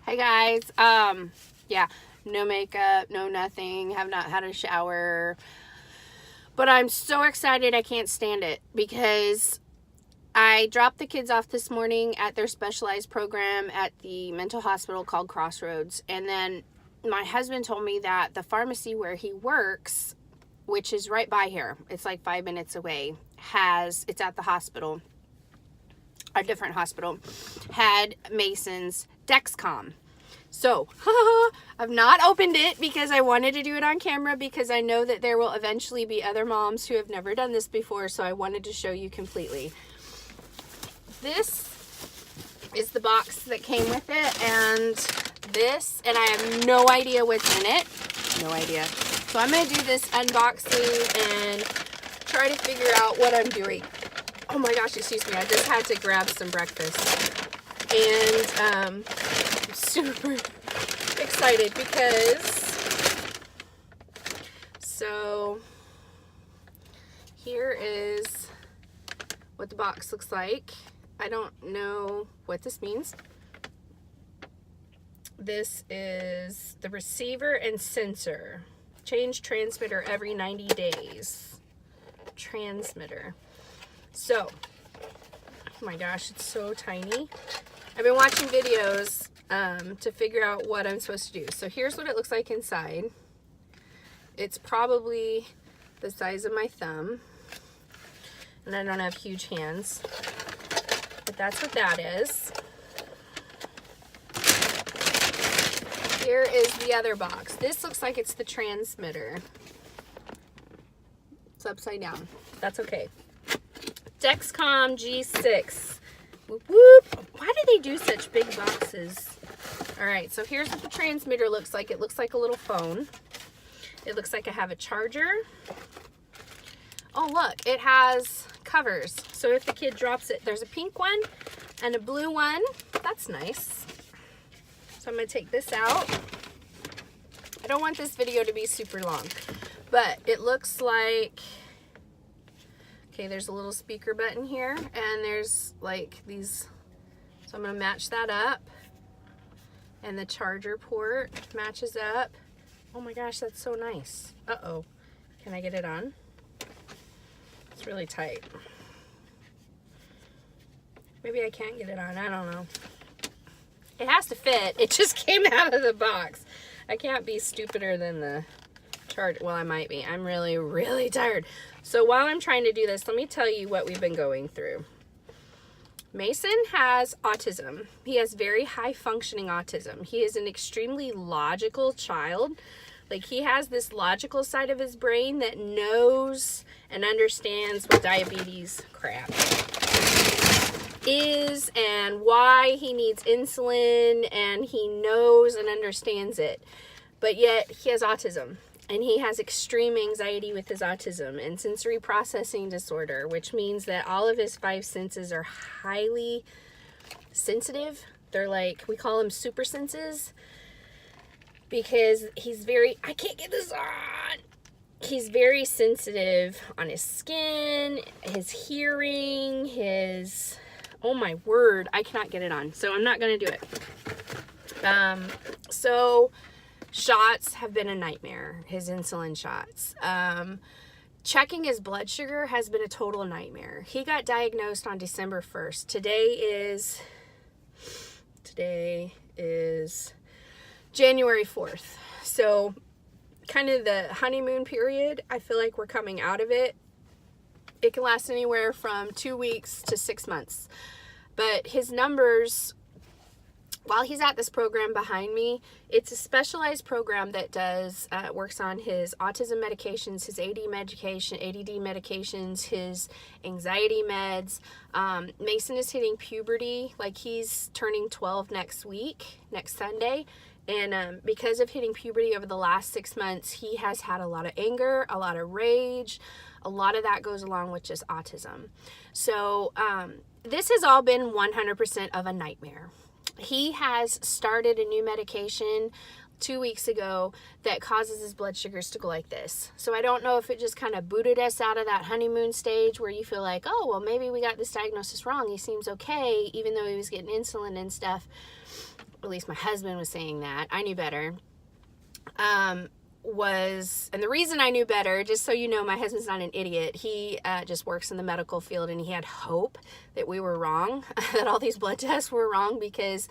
Hey guys, yeah, no makeup, no nothing, have not had a shower, but I'm so excited I can't stand it because I dropped the kids off this morning at their specialized program at the mental hospital called Crossroads, and then my husband told me that the pharmacy where he works, which is right by here, it's like 5 minutes away, it's at the hospital, a different hospital, had Mason's Dexcom. So, I've not opened it because I wanted to do it on camera because I know that there will eventually be other moms who have never done this before, so I wanted to show you completely. This is the box that came with it, and I have no idea what's in it. No idea. So I'm going to do this unboxing and try to figure out what I'm doing. Oh my gosh, excuse me, I just had to grab some breakfast. And I'm super excited because, so here is what the box looks like. I don't know what this means. This is the receiver and sensor. Change transmitter every 90 days. Transmitter. So, oh my gosh, it's so tiny. I've been watching videos to figure out what I'm supposed to do. So here's what it looks like inside. It's probably the size of my thumb. And I don't have huge hands. But that's what that is. Here is the other box. This looks like it's the transmitter. It's upside down. That's okay. Dexcom G6. Whoop, whoop. Why do they do such big boxes? All right, so here's what the transmitter looks like. It looks like a little phone. It looks like I have a charger. Oh, look, it has covers. So if the kid drops it, there's a pink one and a blue one. That's nice. So I'm gonna take this out. I don't want this video to be super long, but it looks like, okay, there's a little speaker button here, and there's like these, so I'm gonna match that up, and the charger port matches up. Oh my gosh, that's so nice. Uh-oh, can I get it on? It's really tight. Maybe I can't get it on, I don't know. It has to fit, it just came out of the box. I can't be stupider than the charger. Well, I might be. I'm really, really tired. So while I'm trying to do this, let me tell you what we've been going through. Mason has autism. He has very high functioning autism. He is an extremely logical child. Like, he has this logical side of his brain that knows and understands what diabetes crap is and why he needs insulin, and he knows and understands it. But yet he has autism. And he has extreme anxiety with his autism and sensory processing disorder, which means that all of his 5 senses are highly sensitive. They're like, we call them super senses, because he's very, I can't get this on. He's very sensitive on his skin, his hearing, his, oh my word, I cannot get it on. So I'm not going to do it. Shots have been a nightmare, his insulin shots. Checking his blood sugar has been a total nightmare. He got diagnosed on December 1st. Today is January 4th. So kind of the honeymoon period, I feel like we're coming out of it. It can last anywhere from 2 weeks to 6 months. But his numbers, while he's at this program behind me, it's a specialized program that works on his autism medications, his ADD medications, his anxiety meds. Mason is hitting puberty, like he's turning 12 next Sunday. And because of hitting puberty over the last 6 months, he has had a lot of anger, a lot of rage. A lot of that goes along with just autism. So this has all been 100% of a nightmare. He has started a new medication 2 weeks ago that causes his blood sugars to go like this. So I don't know if it just kind of booted us out of that honeymoon stage where you feel like, oh, well, maybe we got this diagnosis wrong. He seems okay, even though he was getting insulin and stuff. at least my husband was saying that, I knew better, and the reason I knew better, just so you know, my husband's not an idiot. He just works in the medical field, and he had hope that we were wrong, that all these blood tests were wrong, because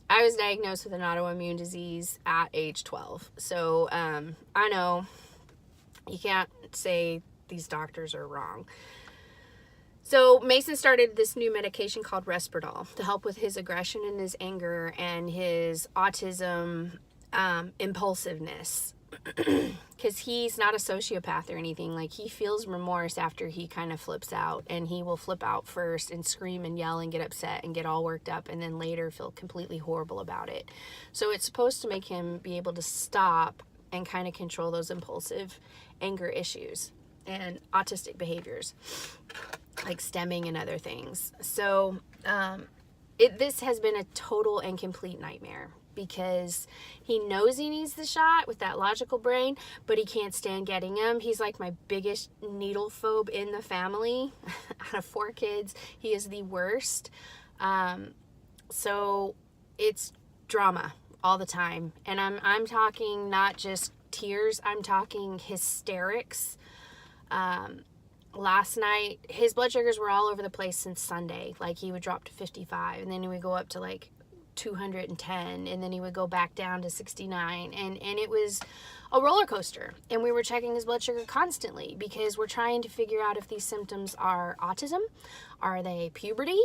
I was diagnosed with an autoimmune disease at age 12. So I know you can't say these doctors are wrong. So Mason started this new medication called Risperdal to help with his aggression and his anger and his autism impulsiveness. Because he's not a sociopath or anything. Like, he feels remorse after he kind of flips out, and he will flip out first and scream and yell and get upset and get all worked up, and then later feel completely horrible about it. So it's supposed to make him be able to stop and kind of control those impulsive anger issues and autistic behaviors like stemming and other things. So this has been a total and complete nightmare, because he knows he needs the shot with that logical brain, but he can't stand getting him. He's like my biggest needle phobe in the family. Out of 4 kids, he is the worst. So it's drama all the time. And I'm talking not just tears, I'm talking hysterics. Last night, his blood sugars were all over the place since Sunday. Like, he would drop to 55, and then he would go up to like 210, and then he would go back down to 69, and it was a roller coaster. And we were checking his blood sugar constantly, because we're trying to figure out if these symptoms are autism, are they puberty,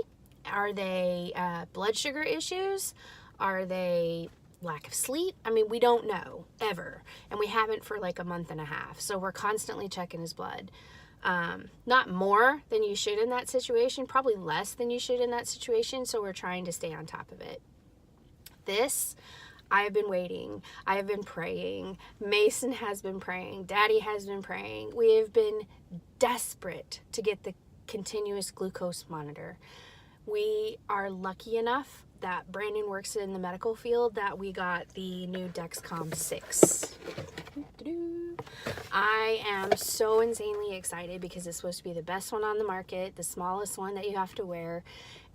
are they blood sugar issues, are they lack of sleep. I mean, we don't know ever, and we haven't for like a month and a half. So we're constantly checking his blood. Not more than you should in that situation, probably less than you should in that situation. So we're trying to stay on top of it. This, I have been waiting. I have been praying. Mason has been praying. Daddy has been praying. We have been desperate to get the continuous glucose monitor. We are lucky enough that Brandon works in the medical field that we got the new Dexcom 6. I am so insanely excited, because it's supposed to be the best one on the market, the smallest one that you have to wear,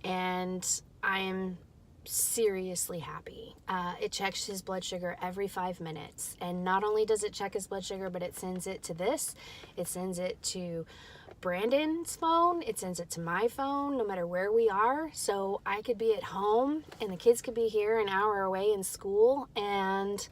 and I am seriously happy. It checks his blood sugar every 5 minutes, and not only does it check his blood sugar, but it sends it to this, it sends it to Brandon's phone, it sends it to my phone, no matter where we are. So I could be at home and the kids could be here an hour away in school, and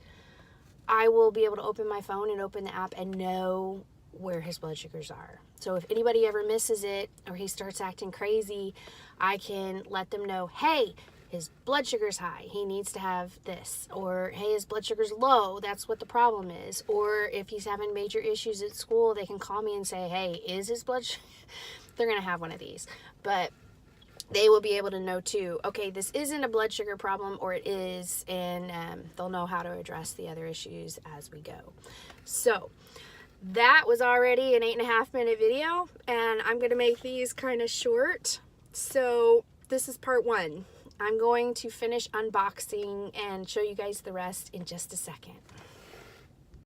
I will be able to open my phone and open the app and know where his blood sugars are. So if anybody ever misses it, or he starts acting crazy, I can let them know, hey, his blood sugar's high, he needs to have this. Or, hey, his blood sugar's low, that's what the problem is. Or if he's having major issues at school, they can call me and say, hey, is his blood sugar? They're going to have one of these. But they will be able to know too, okay, this isn't a blood sugar problem, or it is, and they'll know how to address the other issues as we go. So that was already an 8.5 minute video, and I'm going to make these kind of short. So this is part 1. I'm going to finish unboxing and show you guys the rest in just a second.